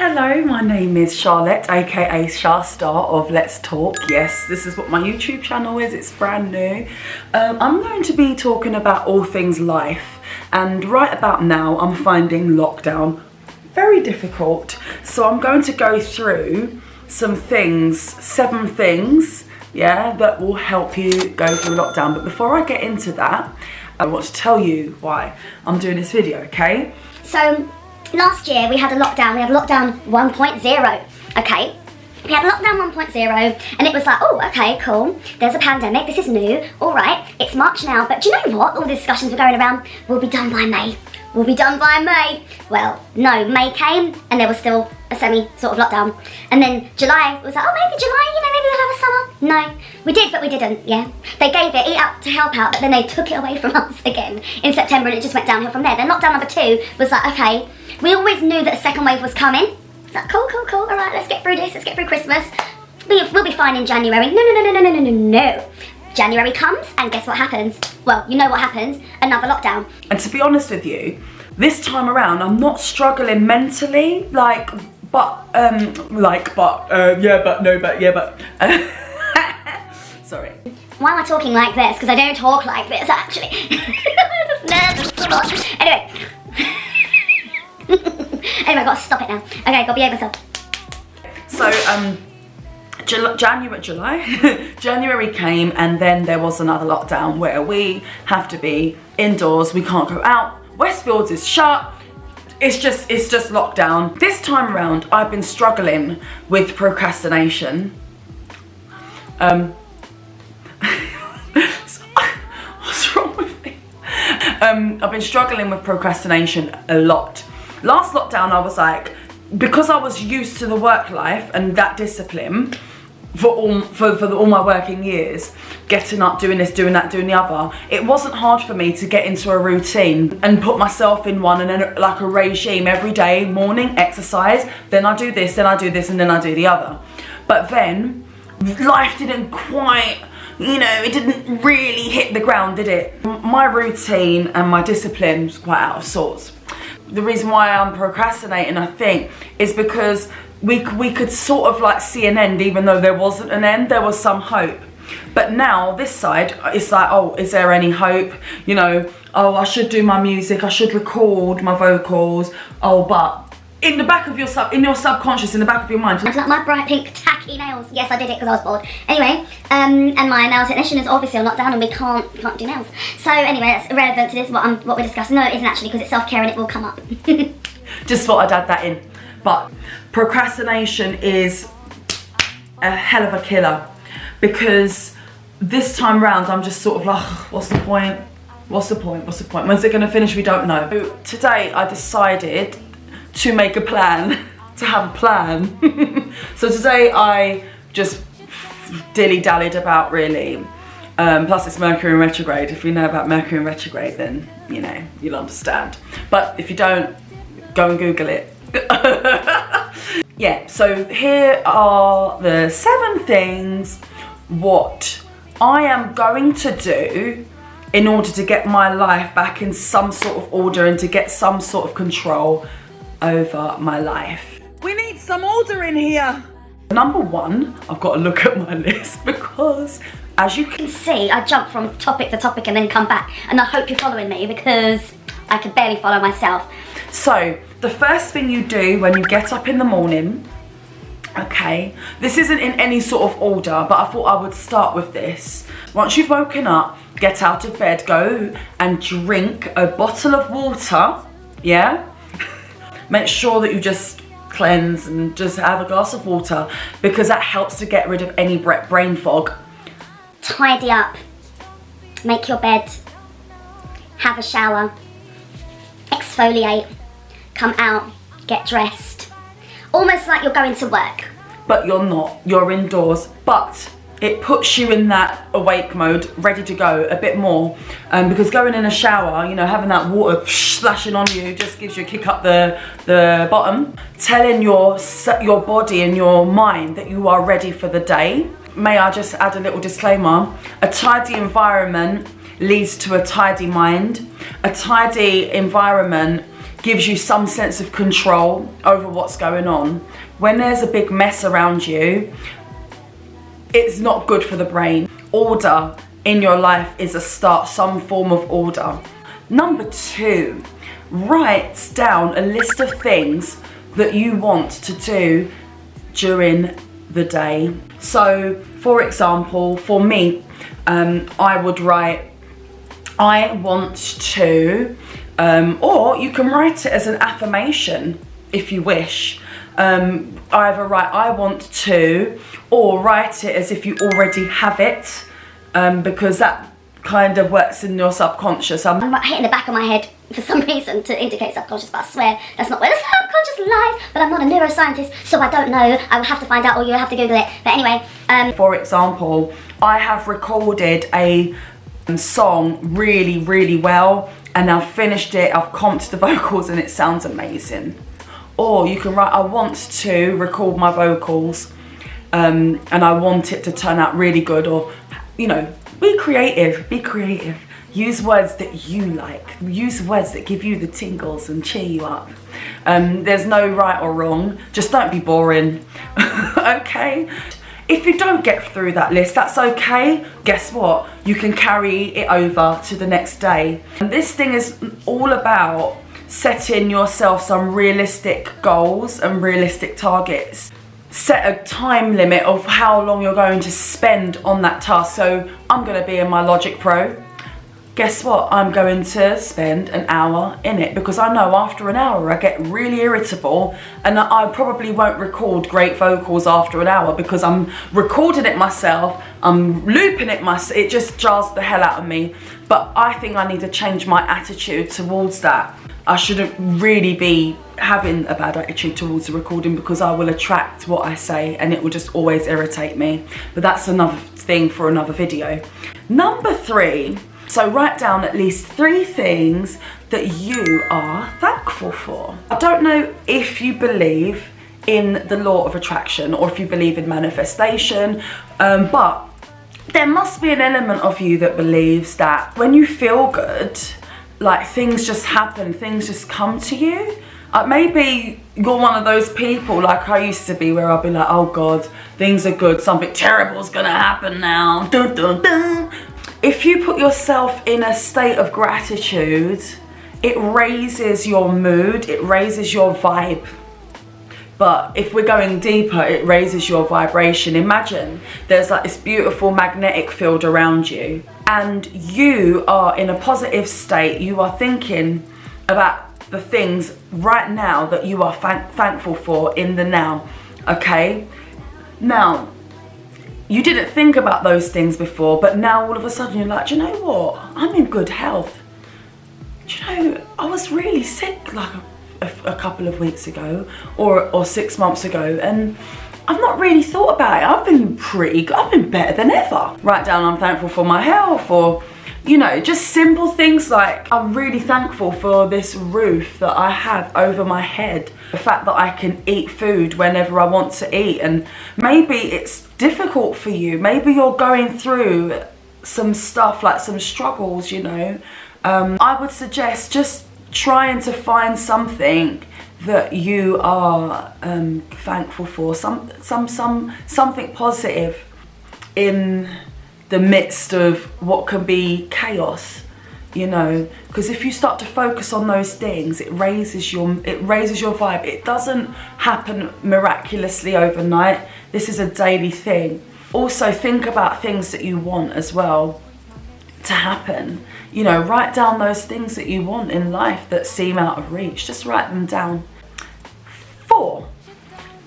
Hello, my name is Charlotte, aka Char Star of Let's Talk. Yes, this is what my YouTube channel is, it's brand new. I'm going to be talking about all things life, and right about now I'm finding lockdown very difficult. So I'm going to go through some things, 7 things, yeah, that will help you go through lockdown. But before I get into that, I want to tell you why I'm doing this video, okay? So last year we had a lockdown, 1.0, okay? We had lockdown 1.0 and it was like, oh, okay, cool, there's a pandemic, this is new, all right, it's March now, but do you know what? All the discussions were going around, we'll be done by May. We'll be done by May. Well, no, May came and there was still a semi sort of lockdown. And then July was like, oh, maybe July, you know, maybe we'll have a summer. No, we did, but we didn't, yeah. They gave it, eat out to help out, but then they took it away from us again in September and it just went downhill from there. Then lockdown number 2 was like, okay, we always knew that a second wave was coming. It's like, cool, all right, let's get through this, let's get through Christmas. We'll be fine in January. No. January comes and guess what happens? Well, you know what happens, another lockdown. And to be honest with you, this time around I'm not struggling mentally, sorry. Why am I talking like this? Because I don't talk like this actually. I'm just nervous. Anyway. Anyway, I've got to stop it now. Okay, got to behave myself. So January came and then there was another lockdown where we have to be indoors, we can't go out, Westfields is shut, it's just lockdown. This time around I've been struggling with procrastination. What's wrong with me? I've been struggling with procrastination a lot. Last lockdown I was like, because I was used to the work life and that discipline for all my working years, getting up, doing this, doing that, doing the other, it wasn't hard for me to get into a routine and put myself in one and then like a regime every day, morning, exercise, then I do this, then I do this, and then I do the other. But then life didn't quite, you know, it didn't really hit the ground, did it? My routine and my discipline was quite out of sorts. The reason why I'm procrastinating, I think, is because we could sort of like see an end, even though there wasn't an end, there was some hope. But now this side, it's like, oh, is there any hope? You know, oh, I should do my music, I should record my vocals. Oh, but in the back of your subconscious, in the back of your mind. I like my bright pink tacky nails. Yes, I did it because I was bored. Anyway, and my nail technician is obviously on lockdown and we can't do nails. So anyway, that's irrelevant to this, what we're discussing. No, it isn't actually, because it's self-care and it will come up. Just thought I'd add that in. But procrastination is a hell of a killer, because this time round I'm just sort of like, what's the point? When's it gonna finish? We don't know. So today I decided to make a plan, to have a plan. So today I just dilly-dallied about, really. Plus it's Mercury in retrograde. If you know about Mercury in retrograde, then, you know, you'll understand. But if you don't, go and Google it. Yeah, so here are the 7 things what I am going to do in order to get my life back in some sort of order and to get some sort of control over my life. We need some order in here. Number 1, I've got to look at my list, because as you can see, I jump from topic to topic and then come back, and I hope you're following me because I can barely follow myself. So the first thing you do when you get up in the morning, okay, this isn't in any sort of order, but I thought I would start with this. Once you've woken up, get out of bed, go and drink a bottle of water, yeah? Make sure that you just cleanse and just have a glass of water, because that helps to get rid of any brain fog. Tidy up, make your bed, have a shower, exfoliate, come out, get dressed. Almost like you're going to work. But you're not, you're indoors. But it puts you in that awake mode, ready to go a bit more. Because going in a shower, you know, having that water splashing on you just gives you a kick up the bottom. Telling your body and your mind that you are ready for the day. May I just add a little disclaimer? A tidy environment leads to a tidy mind. A tidy environment gives you some sense of control over what's going on. When there's a big mess around you, it's not good for the brain. Order in your life is a start, some form of order. Number 2, write down a list of things that you want to do during the day. So, for example, for me, I would write, I want to, or you can write it as an affirmation if you wish. Either write I want to, or write it as if you already have it, because that kind of works in your subconscious. I'm hitting the back of my head for some reason to indicate subconscious, but I swear that's not where the subconscious lies. But I'm not a neuroscientist, so I don't know. I will have to find out, or you'll have to Google it. But anyway. For example, I have recorded a song really, really well, and I've finished it, I've comped the vocals, and it sounds amazing. Or you can write, I want to record my vocals, and I want it to turn out really good. Or, you know, be creative, be creative. Use words that you like. Use words that give you the tingles and cheer you up. There's no right or wrong. Just don't be boring, okay? If you don't get through that list, that's okay. Guess what? You can carry it over to the next day. And this thing is all about setting yourself some realistic goals and realistic targets. Set a time limit of how long you're going to spend on that task. So I'm going to be in my Logic Pro. Guess what? I'm going to spend an hour in it, because I know after an hour I get really irritable, and I probably won't record great vocals after an hour because I'm recording it myself, I'm looping it myself, it just jars the hell out of me. But I think I need to change my attitude towards that. I shouldn't really be having a bad attitude towards the recording, because I will attract what I say and it will just always irritate me. But that's another thing for another video. Number 3, so write down at least 3 things that you are thankful for. I don't know if you believe in the law of attraction or if you believe in manifestation, but there must be an element of you that believes that when you feel good, like things just happen, things just come to you. Maybe you're one of those people like I used to be, where I'll be like, oh God, things are good, something terrible's gonna happen now. Dun, dun, dun. If you put yourself in a state of gratitude, it raises your mood, it raises your vibe. But if we're going deeper, it raises your vibration. Imagine there's like this beautiful magnetic field around you, and you are in a positive state. You are thinking about the things right now that you are thankful for in the now, okay? Now, you didn't think about those things before, but now all of a sudden you're like, do you know what? I'm in good health. Do you know, I was really sick like a couple of weeks ago or 6 months ago, and I've not really thought about it. I've been pretty good. I've been better than ever. Write down I'm thankful for my health, or, you know, just simple things like I'm really thankful for this roof that I have over my head. The fact that I can eat food whenever I want to eat. And maybe it's difficult for you. Maybe you're going through some stuff, like some struggles, you know. I would suggest just trying to find something that you are thankful for, something positive in the midst of what can be chaos, you know. Because if you start to focus on those things, it raises your vibe. It doesn't happen miraculously overnight. This is a daily thing. Also, think about things that you want as well to happen. You know, write down those things that you want in life that seem out of reach. Just write them down. 4,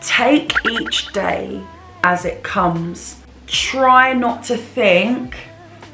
take each day as it comes. Try not to think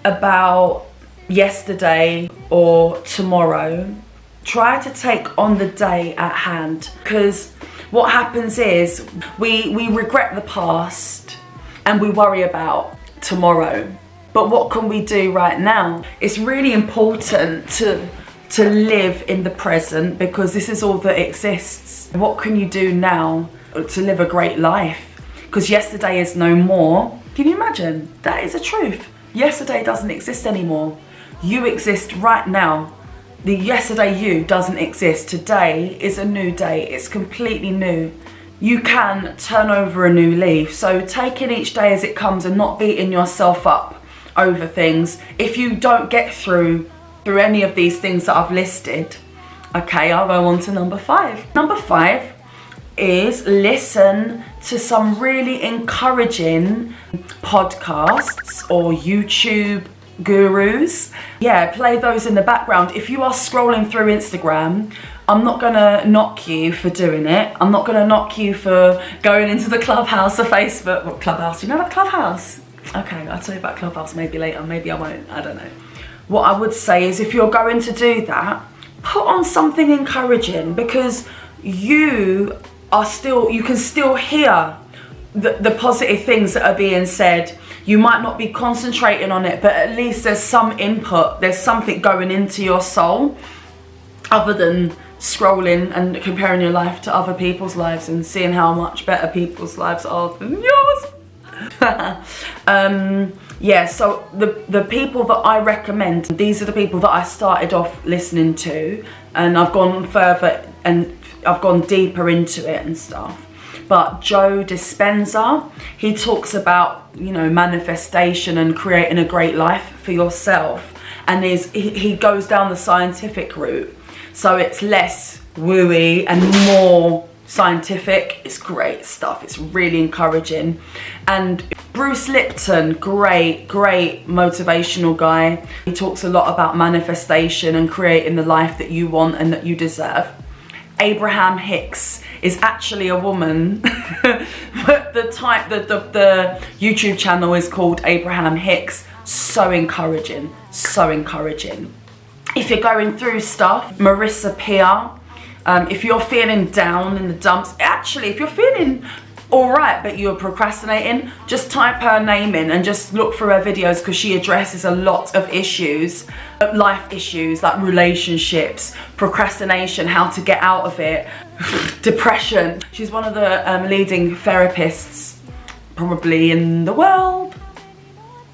about yesterday or tomorrow. Try to take on the day at hand, because what happens is we regret the past and we worry about tomorrow. But what can we do right now? It's really important to live in the present, because this is all that exists. What can you do now to live a great life? Because yesterday is no more. Can you imagine? That is a truth. Yesterday doesn't exist anymore. You exist right now. The yesterday you doesn't exist. Today is a new day. It's completely new. You can turn over a new leaf. So taking each day as it comes and not beating yourself up over things. If you don't get through any of these things that I've listed, okay, I'll go on to number 5. Number 5 is listen to some really encouraging podcasts or YouTube gurus. Yeah, play those in the background. If you are scrolling through Instagram, I'm not gonna knock you for doing it. I'm not gonna knock you for going into the Clubhouse or Facebook. What Clubhouse? You know about Clubhouse? Okay, I'll tell you about Clubhouse maybe later. Maybe I won't. I don't know. What I would say is if you're going to do that, put on something encouraging, because you can still hear the positive things that are being said. You might not be concentrating on it, but at least there's some input, there's something going into your soul, other than scrolling and comparing your life to other people's lives and seeing how much better people's lives are than yours. Yeah, so the people that I recommend, these are the people that I started off listening to, and I've gone further and I've gone deeper into it and stuff. But Joe Dispenza, he talks about, you know, manifestation and creating a great life for yourself, and he goes down the scientific route, so it's less wooey and more scientific. It's great stuff. It's really encouraging. And Bruce Lipton, great motivational guy. He talks a lot about manifestation and creating the life that you want and that you deserve. Abraham Hicks is actually a woman. But the YouTube channel is called Abraham Hicks. So encouraging, so encouraging. If you're going through stuff, Marisa Peer. If you're feeling down in the dumps, actually, if you're feeling all right but you're procrastinating, just type her name in and just look through her videos, because she addresses a lot of issues, life issues like relationships, procrastination, how to get out of it, depression. She's one of the leading therapists probably in the world,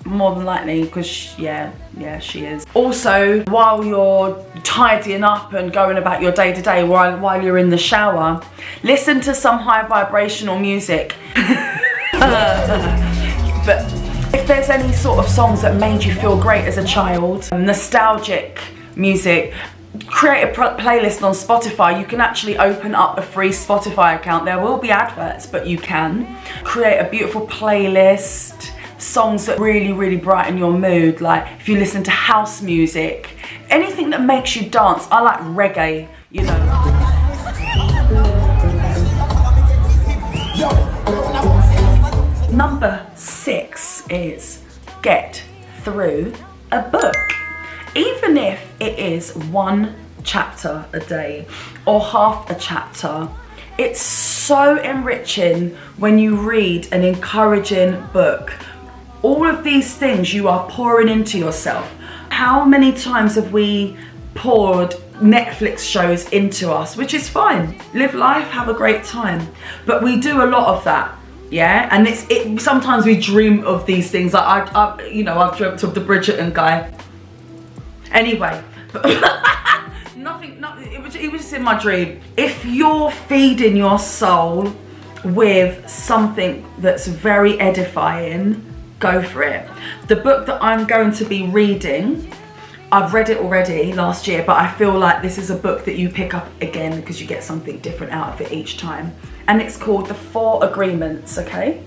more than likely, because yeah, she is. Also, while you're tidying up and going about your day to day, while you're in the shower, listen to some high vibrational music. But if there's any sort of songs that made you feel great as a child, nostalgic music, create a playlist on Spotify. You can actually open up a free Spotify account. There will be adverts, but you can create a beautiful playlist. Songs that really brighten your mood, like if you listen to house music, anything that makes you dance. I like reggae, you know. Number 6 is get through a book. Even if it is 1 chapter a day or half a chapter, it's so enriching when you read an encouraging book. All of these things you are pouring into yourself. How many times have we poured Netflix shows into us, which is fine. Live life, have a great time. But we do a lot of that, yeah? And sometimes we dream of these things. Like I've dreamt of the Bridgerton guy. Anyway, it was just in my dream. If you're feeding your soul with something that's very edifying, go for it. The book that I'm going to be reading, I've read it already last year, but I feel like this is a book that you pick up again because you get something different out of it each time. And it's called The 4 Agreements, okay?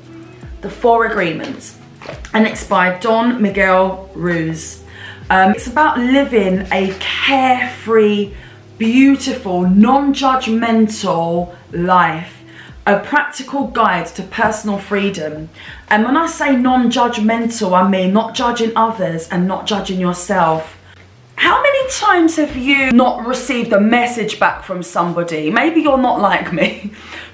The 4 Agreements. And it's by Don Miguel Ruiz. It's about living a carefree, beautiful, non-judgmental life. A practical guide to personal freedom. And when I say non-judgmental, I mean not judging others and not judging yourself. How many times have you not received a message back from somebody? Maybe you're not like me,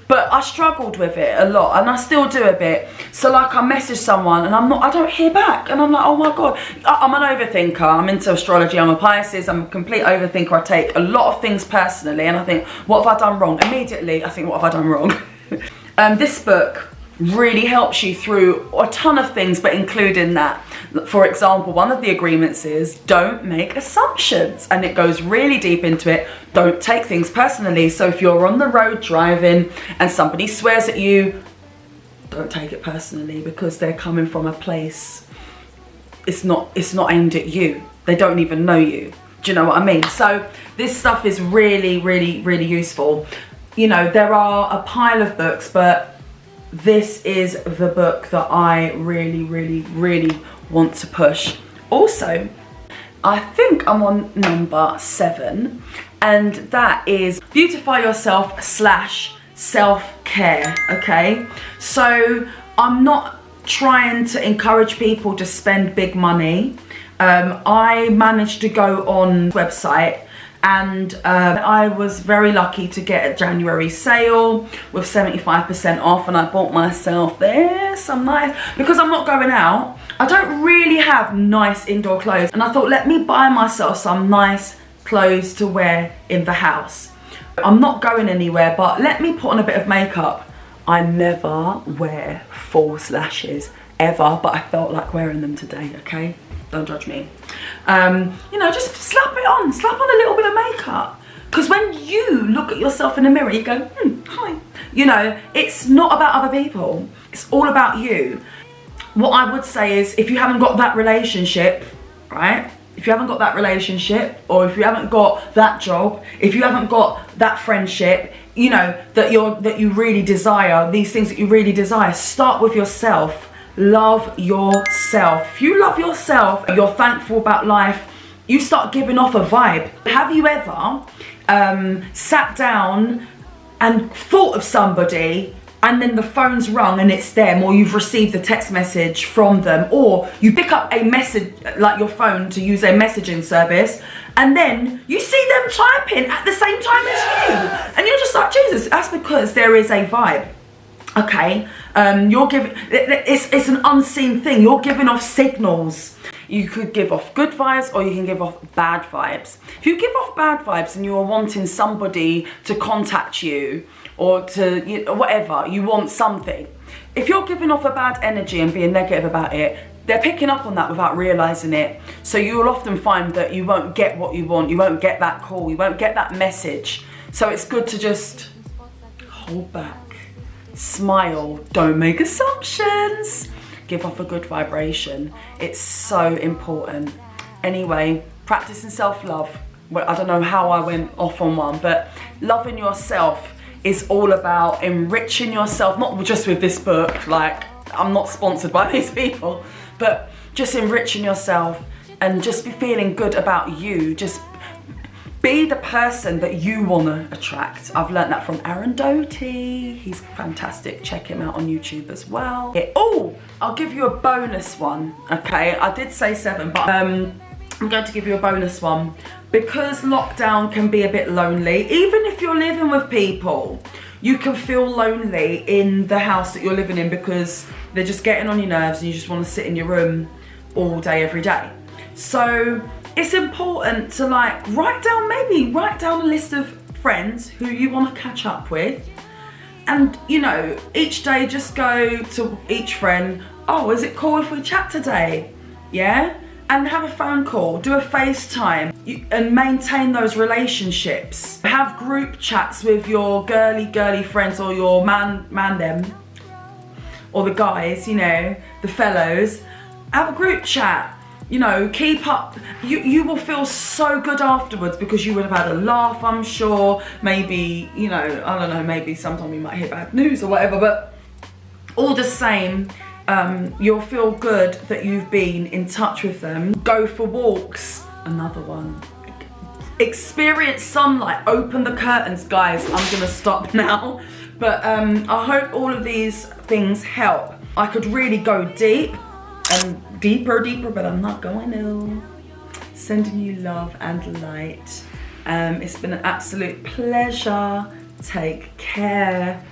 but I struggled with it a lot, and I still do a bit. So like I message someone and I don't hear back, and I'm like, oh my God, I'm an overthinker. I'm into astrology, I'm a Pisces, I'm a complete overthinker. I take a lot of things personally, and I think, what have I done wrong? Immediately, I think, what have I done wrong? This book really helps you through a ton of things, but including that. For example, one of the agreements is don't make assumptions, and it goes really deep into it. Don't take things personally. So if you're on the road driving and somebody swears at you, don't take it personally, because they're coming from a place, it's not aimed at you. They don't even know you. Do you know what I mean? So this stuff is really, really, really useful. You know, there are a pile of books, but this is the book that I really, really, really want to push. Also, I think I'm on number 7, and that is Beautify Yourself / self-care. Okay, so I'm not trying to encourage people to spend big money. I managed to go on the website, and I was very lucky to get a January sale with 75% off, and I bought myself some nice, because I'm not going out, I don't really have nice indoor clothes, and I thought, let me buy myself some nice clothes to wear in the house. I'm not going anywhere, but let me put on a bit of makeup. I never wear false lashes ever, but I felt like wearing them today, okay? Don't judge me. You know, just slap on a little bit of makeup. Because when you look at yourself in the mirror, you go, hi. You know, it's not about other people. It's all about you. What I would say is, if you haven't got that relationship, right? If you haven't got that relationship, or if you haven't got that job, if you haven't got that friendship, you know, that you really desire, these things that you really desire, start with yourself. Love yourself. If you love yourself, you're thankful about life, you start giving off a vibe. Have you ever sat down and thought of somebody, and then the phone's rung and it's them, or you've received a text message from them, or you pick up a message, like your phone, to use a messaging service, and then you see them typing at the same time as you, and you're just like, Jesus, that's because there is a vibe. Okay, you're giving, it's an unseen thing, you're giving off signals. You could give off good vibes, or you can give off bad vibes. If you give off bad vibes and you're wanting somebody to contact you, or to, you know, whatever, you want something. If you're giving off a bad energy and being negative about it, they're picking up on that without realising it. So you will often find that you won't get what you want, you won't get that call, you won't get that message. So it's good to just hold back. Smile, don't make assumptions, give off a good vibration. It's so important. Anyway, practicing self-love. Well, I don't know how I went off on one, but loving yourself is all about enriching yourself, not just with this book, like, I'm not sponsored by these people, but just enriching yourself and just be feeling good about you. Just be the person that you want to attract. I've learned that from Aaron Doty. He's fantastic. Check him out on YouTube as well. Oh, I'll give you a bonus one. Okay, I did say 7, but I'm going to give you a bonus one. Because lockdown can be a bit lonely, even if you're living with people, you can feel lonely in the house that you're living in, because they're just getting on your nerves and you just want to sit in your room all day, every day. So it's important to, like, write down a list of friends who you want to catch up with, and, you know, each day just go to each friend, oh, is it cool if we chat today? Yeah? And have a phone call, do a FaceTime, and maintain those relationships. Have group chats with your girly friends, or your man them, or the guys, you know, the fellows. Have a group chat. You know, keep up. You will feel so good afterwards, because you would have had a laugh, I'm sure. Maybe, you know, I don't know, maybe sometime you might hear bad news or whatever, but all the same, you'll feel good that you've been in touch with them. Go for walks, another one. Experience sunlight, open the curtains, guys. I'm gonna stop now, but I hope all of these things help. I could really go deep and deeper, but I'm not going to. Sending you love and light. It's been an absolute pleasure. Take care.